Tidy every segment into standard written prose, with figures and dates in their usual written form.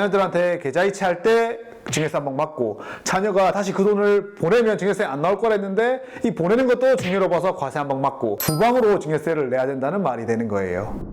자녀들한테 계좌이체 할 때 증여세 한번 맞고, 자녀가 다시 그 돈을 보내면 증여세 안 나올 거라 했는데 이 보내는 것도 증여로 봐서 과세 한번 맞고, 두 방으로 증여세를 내야 된다는 말이 되는 거예요.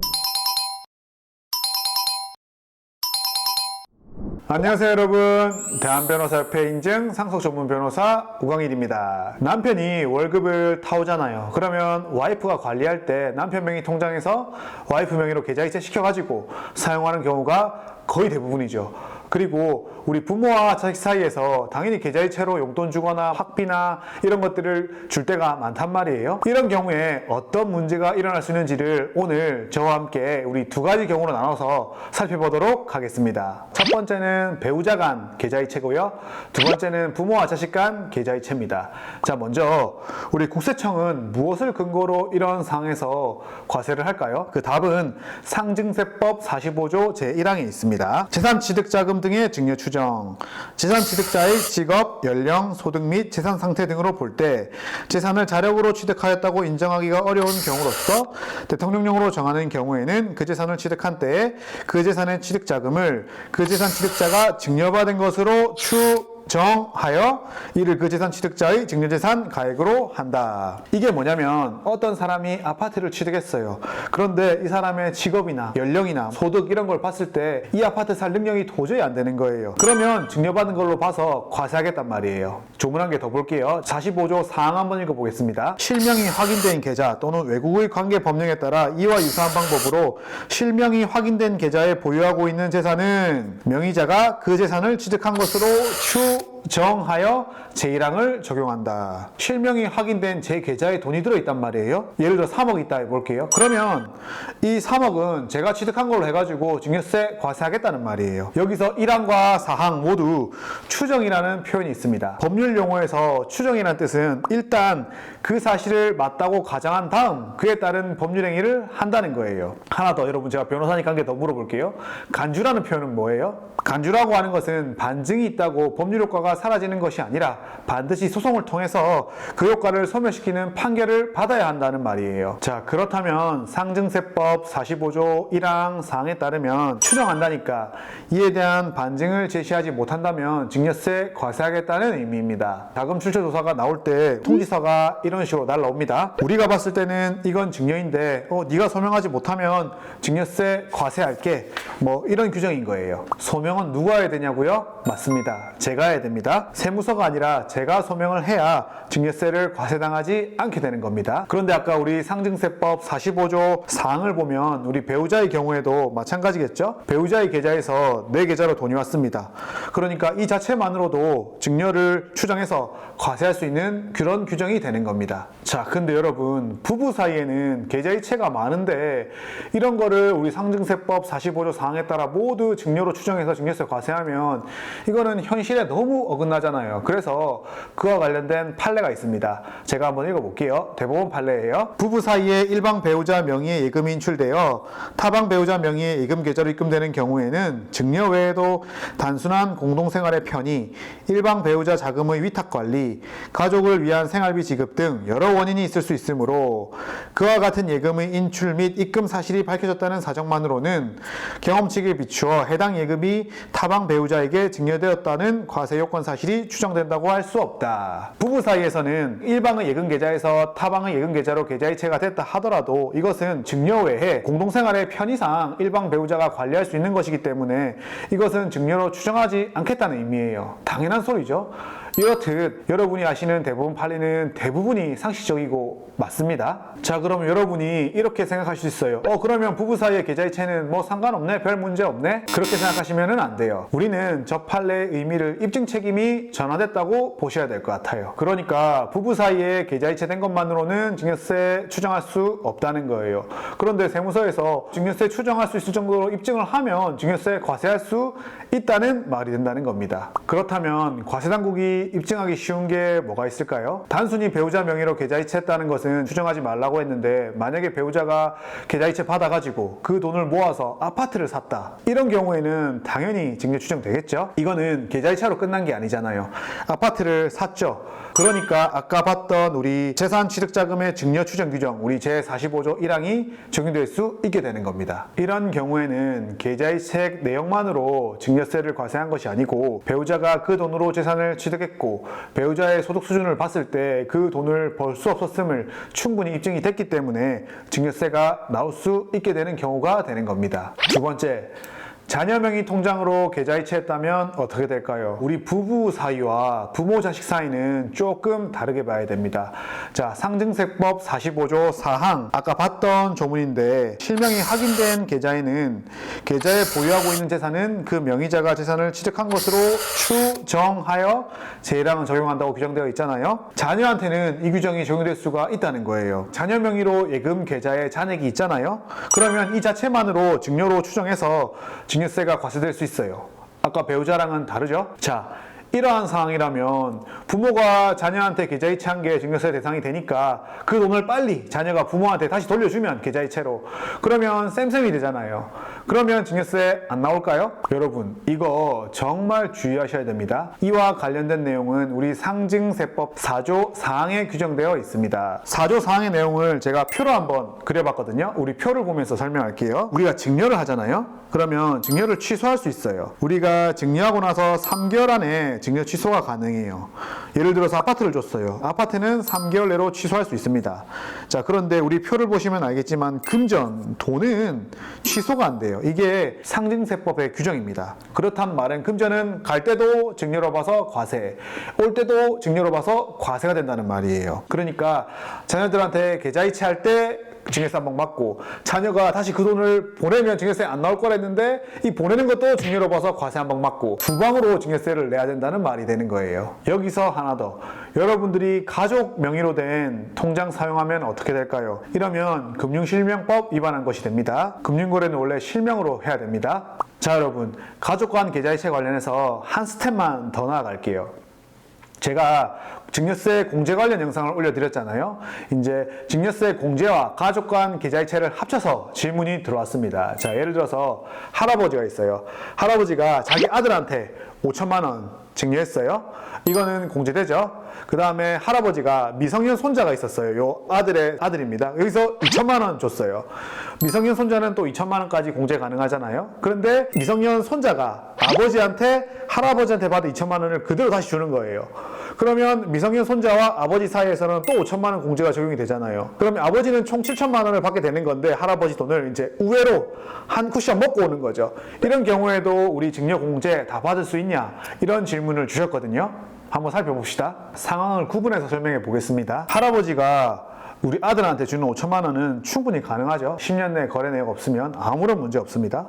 안녕하세요 여러분, 대한변호사협회 인증 상속전문변호사 우광일입니다. 남편이 월급을 타오잖아요. 그러면 와이프가 관리할 때 남편 명의 통장에서 와이프 명의로 계좌이체 시켜가지고 사용하는 경우가 거의 대부분이죠. 그리고 우리 부모와 자식 사이에서 당연히 계좌이체로 용돈 주거나 학비나 이런 것들을 줄 때가 많단 말이에요. 이런 경우에 어떤 문제가 일어날 수 있는지를 오늘 저와 함께 우리 두 가지 경우로 나눠서 살펴보도록 하겠습니다. 첫 번째는 배우자 간 계좌이체고요. 두 번째는 부모와 자식 간 계좌이체입니다. 자, 먼저 우리 국세청은 무엇을 근거로 이런 상황에서 과세를 할까요? 그 답은 상증세법 45조 제1항에 있습니다. 재산취득자금 등의 증여 추정, 재산취득자의 직업, 연령, 소득 및 재산 상태 등으로 볼 때 재산을 자력으로 취득하였다고 인정하기가 어려운 경우로서 대통령령으로 정하는 경우에는 그 재산을 취득한 때에 그 재산의 취득자금을 그 재산 취득자가 증여받은 것으로 추정하여 이를 그 재산 취득자의 증여재산 가액으로 한다. 이게 뭐냐면 어떤 사람이 아파트를 취득했어요. 그런데 이 사람의 직업이나 연령이나 소득 이런 걸 봤을 때 이 아파트 살 능력이 도저히 안 되는 거예요. 그러면 증여받은 걸로 봐서 과세하겠단 말이에요. 조문 한 개 더 볼게요. 45조 4항 한번 읽어보겠습니다. 실명이 확인된 계좌 또는 외국의 관계 법령에 따라 이와 유사한 방법으로 실명이 확인된 계좌에 보유하고 있는 재산은 명의자가 그 재산을 취득한 것으로 추정하여 제1항을 적용한다. 실명이 확인된 제 계좌에 돈이 들어있단 말이에요. 예를 들어 3억 있다 해볼게요. 그러면 이 3억은 제가 취득한 걸로 해가지고 증여세 과세하겠다는 말이에요. 여기서 1항과 4항 모두 추정이라는 표현이 있습니다. 법률 용어에서 추정이라는 뜻은 일단 그 사실을 맞다고 가정한 다음 그에 따른 법률 행위를 한다는 거예요. 하나 더, 여러분 제가 변호사니까 한 개 더 물어볼게요. 간주라는 표현은 뭐예요? 간주라고 하는 것은 반증이 있다고 법률 효과가 사라지는 것이 아니라 반드시 소송을 통해서 그 효과를 소멸시키는 판결을 받아야 한다는 말이에요. 자, 그렇다면 상증세법 45조 1항 4항에 따르면 추정한다니까 이에 대한 반증을 제시하지 못한다면 증여세 과세하겠다는 의미입니다. 자금 출처 조사가 나올 때 통지서가 이런 식으로 날라옵니다. 우리가 봤을 때는 이건 증여인데 네가 소명하지 못하면 증여세 과세할게, 뭐 이런 규정인 거예요. 소명은 누가 해야 되냐고요? 맞습니다. 제가 해야 됩니다. 세무서가 아니라 제가 소명을 해야 증여세를 과세당하지 않게 되는 겁니다. 그런데 아까 우리 상증세법 45조 4항을 보면 우리 배우자의 경우에도 마찬가지겠죠? 배우자의 계좌에서 내 계좌로 돈이 왔습니다. 그러니까 이 자체만으로도 증여를 추정해서 과세할 수 있는 그런 규정이 되는 겁니다. 자, 근데 여러분 부부 사이에는 계좌이체가 많은데 이런 거를 우리 상증세법 45조 4항에 따라 모두 증여로 추정해서 증여세 과세하면 이거는 현실에 너무 어긋나잖아요. 그래서 그와 관련된 판례가 있습니다. 제가 한번 읽어볼게요. 대법원 판례예요. 부부 사이에 일방 배우자 명의의 예금이 인출되어 타방 배우자 명의의 예금 계좌로 입금되는 경우에는 증여 외에도 단순한 공동생활의 편의, 일방 배우자 자금의 위탁관리, 가족을 위한 생활비 지급 등 여러 원인이 있을 수 있으므로 그와 같은 예금의 인출 및 입금 사실이 밝혀졌다는 사정만으로는 경험치에 비추어 해당 예금이 타방 배우자에게 증여되었다는 과세 요건 사실이 추정된다고 할 수 없다. 부부 사이에서는 일방의 예금 계좌에서 타방의 예금 계좌로 계좌이체가 됐다 하더라도 이것은 증여 외에 공동생활의 편의상 일방 배우자가 관리할 수 있는 것이기 때문에 이것은 증여로 추정하지 않겠다는 의미예요. 당연한 소리죠. 이렇듯 여러분이 아시는 대부분 판례는 대부분이 상식적이고 맞습니다. 자, 그럼 여러분이 이렇게 생각할 수 있어요. 그러면 부부 사이의 계좌이체는 뭐 상관없네, 별 문제 없네, 그렇게 생각하시면 안 돼요. 우리는 저 판례의 의미를 입증 책임이 전환됐다고 보셔야 될 것 같아요. 그러니까 부부 사이에 계좌이체 된 것만으로는 증여세 추정할 수 없다는 거예요. 그런데 세무서에서 증여세 추정할 수 있을 정도로 입증을 하면 증여세 과세할 수 있다는 말이 된다는 겁니다. 그렇다면 과세당국이 여러분들이 입증하기 쉬운 게 뭐가 있을까요? 단순히 배우자 명의로 계좌이체했다는 것은 추정하지 말라고 했는데, 만약에 배우자가 계좌이체 받아가지고 그 돈을 모아서 아파트를 샀다, 이런 경우에는 당연히 증여 추정되겠죠? 이거는 계좌이체로 끝난 게 아니잖아요. 아파트를 샀죠. 그러니까 아까 봤던 우리 재산 취득자금의 증여 추정 규정, 우리 제45조 1항이 적용될 수 있게 되는 겁니다. 이런 경우에는 계좌이체 내역만으로 증여세를 과세한 것이 아니고, 배우자가 그 돈으로 재산을 취득했고 배우자의 소득 수준을 봤을 때 그 돈을 벌 수 없었음을 충분히 입증이 됐기 때문에 증여세가 나올 수 있게 되는 경우가 되는 겁니다. 두 번째, 자녀 명의 통장으로 계좌이체했다면 어떻게 될까요? 우리 부부 사이와 부모 자식 사이는 조금 다르게 봐야 됩니다. 자, 상증세법 45조 4항, 아까 봤던 조문인데, 실명이 확인된 계좌에는 계좌에 보유하고 있는 재산은 그 명의자가 재산을 취득한 것으로 추정하여 제1항은 적용한다고 규정되어 있잖아요. 자녀한테는 이 규정이 적용될 수가 있다는 거예요. 자녀 명의로 예금 계좌에 잔액이 있잖아요. 그러면 이 자체만으로 증여로 추정해서 증여세가 과세될 수 있어요. 아까 배우자랑은 다르죠? 자, 이러한 상황이라면 부모가 자녀한테 계좌이체한 게 증여세 대상이 되니까 그 돈을 빨리 자녀가 부모한테 다시 돌려주면, 계좌이체로, 그러면 쌤쌤이 되잖아요. 그러면 증여세 안 나올까요? 여러분, 이거 정말 주의하셔야 됩니다. 이와 관련된 내용은 우리 상증세법 4조 4항에 규정되어 있습니다. 4조 4항의 내용을 제가 표로 한번 그려봤거든요. 우리 표를 보면서 설명할게요. 우리가 증여를 하잖아요. 그러면 증여를 취소할 수 있어요. 우리가 증여하고 나서 3개월 안에 증여 취소가 가능해요. 예를 들어서 아파트를 줬어요. 아파트는 3개월 내로 취소할 수 있습니다. 자, 그런데 우리 표를 보시면 알겠지만 금전, 돈은 취소가 안 돼요. 이게 상증세법의 규정입니다. 그렇단 말은 금전은 갈 때도 증여로 봐서 과세, 올 때도 증여로 봐서 과세가 된다는 말이에요. 그러니까 자녀들한테 계좌이체 할 때 증여세 한 번 맞고, 자녀가 다시 그 돈을 보내면 증여세 안 나올 거라 했는데 이 보내는 것도 증여로 봐서 과세 한 번 맞고, 두 방으로 증여세를 내야 된다는 말이 되는 거예요. 여기서 하나 더, 여러분들이 가족 명의로 된 통장 사용하면 어떻게 될까요? 이러면 금융실명법 위반한 것이 됩니다. 금융거래는 원래 실명으로 해야 됩니다. 자, 여러분, 가족 간 계좌이체 관련해서 한 스텝만 더 나아갈게요. 제가 증여세 공제 관련 영상을 올려드렸잖아요. 이제 증여세 공제와 가족 간 계좌이체를 합쳐서 질문이 들어왔습니다. 자, 예를 들어서 할아버지가 있어요. 할아버지가 자기 아들한테 5천만 원 증여했어요. 이거는 공제되죠. 그 다음에 할아버지가 미성년 손자가 있었어요. 요 아들의 아들입니다. 여기서 2천만 원 줬어요. 미성년 손자는 또 2천만 원까지 공제 가능하잖아요. 그런데 미성년 손자가 아버지한테, 할아버지한테 받은 2천만 원을 그대로 다시 주는 거예요. 그러면 미성년 손자와 아버지 사이에서는 또 5천만 원 공제가 적용이 되잖아요. 그러면 아버지는 총 7천만 원을 받게 되는 건데, 할아버지 돈을 이제 우회로 한 쿠션 먹고 오는 거죠. 이런 경우에도 우리 증여 공제 다 받을 수 있냐, 이런 질문을 주셨거든요. 한번 살펴봅시다. 상황을 구분해서 설명해 보겠습니다. 할아버지가 우리 아들한테 주는 5천만 원은 충분히 가능하죠. 10년 내 거래 내역 없으면 아무런 문제 없습니다.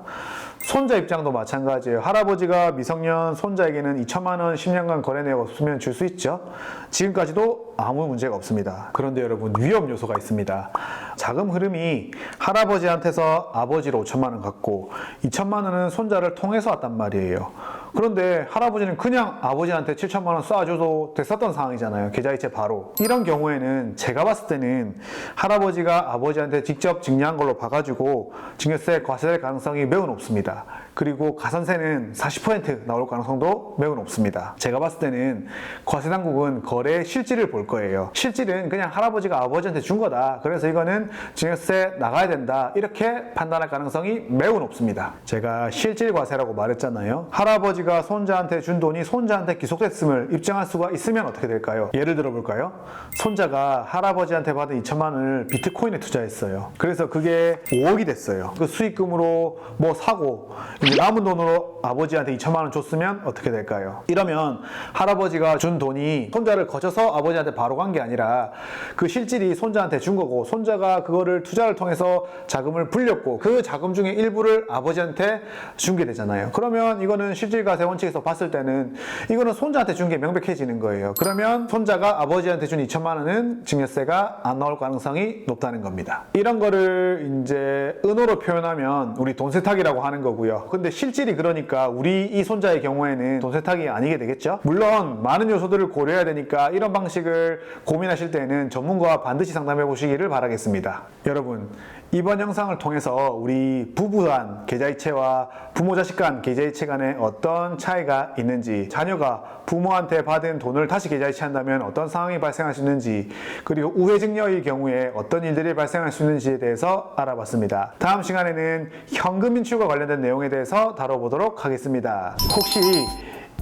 손자 입장도 마찬가지예요. 할아버지가 미성년 손자에게는 2천만 원 10년간 거래 내역 없으면 줄 수 있죠. 지금까지도 아무 문제가 없습니다. 그런데 여러분, 위험 요소가 있습니다. 자금 흐름이 할아버지한테서 아버지로 5천만 원 갖고 2천만 원은 손자를 통해서 왔단 말이에요. 그런데 할아버지는 그냥 아버지한테 7천만 원 쏴줘도 됐었던 상황이잖아요. 계좌이체 바로. 이런 경우에는 제가 봤을 때는 할아버지가 아버지한테 직접 증여한 걸로 봐가지고 증여세 과세될 가능성이 매우 높습니다. 그리고 가산세는 40% 나올 가능성도 매우 높습니다. 제가 봤을 때는 과세당국은 거래의 실질을 볼 거예요. 실질은 그냥 할아버지가 아버지한테 준 거다, 그래서 이거는 증여세 나가야 된다, 이렇게 판단할 가능성이 매우 높습니다. 제가 실질 과세라고 말했잖아요. 할아버지가 손자한테 준 돈이 손자한테 기속됐음을 입증할 수가 있으면 어떻게 될까요? 예를 들어 볼까요? 손자가 할아버지한테 받은 2천만 원을 비트코인에 투자했어요. 그래서 그게 5억이 됐어요. 그 수익금으로 뭐 사고 이제 남은 돈으로 아버지한테 2천만 원 줬으면 어떻게 될까요? 이러면 할아버지가 준 돈이 손자를 거쳐서 아버지한테 바로 간 게 아니라 그 실질이 손자한테 준 거고, 손자가 그거를 투자를 통해서 자금을 불렸고 그 자금 중에 일부를 아버지한테 준 게 되잖아요. 그러면 이거는 실질 손자세 원칙에서 봤을 때는 이거는 손자한테 준 게 명백해지는 거예요. 그러면 손자가 아버지한테 준 2천만 원은 증여세가 안 나올 가능성이 높다는 겁니다. 이런 거를 이제 은어로 표현하면 우리 돈 세탁이라고 하는 거고요. 근데 실질이 그러니까 우리 이 손자의 경우에는 돈 세탁이 아니게 되겠죠. 물론 많은 요소들을 고려해야 되니까 이런 방식을 고민하실 때는 전문가와 반드시 상담해 보시기를 바라겠습니다. 여러분, 이번 영상을 통해서 우리 부부 간 계좌이체와 부모 자식 간 계좌이체 간에 어떤 차이가 있는지, 자녀가 부모한테 받은 돈을 다시 계좌이체한다면 어떤 상황이 발생할 수 있는지, 그리고 우회증여의 경우에 어떤 일들이 발생할 수 있는지에 대해서 알아봤습니다. 다음 시간에는 현금 인출과 관련된 내용에 대해서 다뤄보도록 하겠습니다. 혹시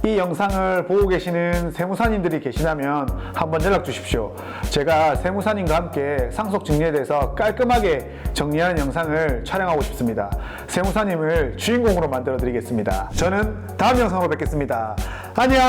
이 영상을 보고 계시는 세무사님들이 계시다면 한번 연락 주십시오. 제가 세무사님과 함께 상속 증여에 대해서 깔끔하게 정리하는 영상을 촬영하고 싶습니다. 세무사님을 주인공으로 만들어 드리겠습니다. 저는 다음 영상으로 뵙겠습니다. 안녕!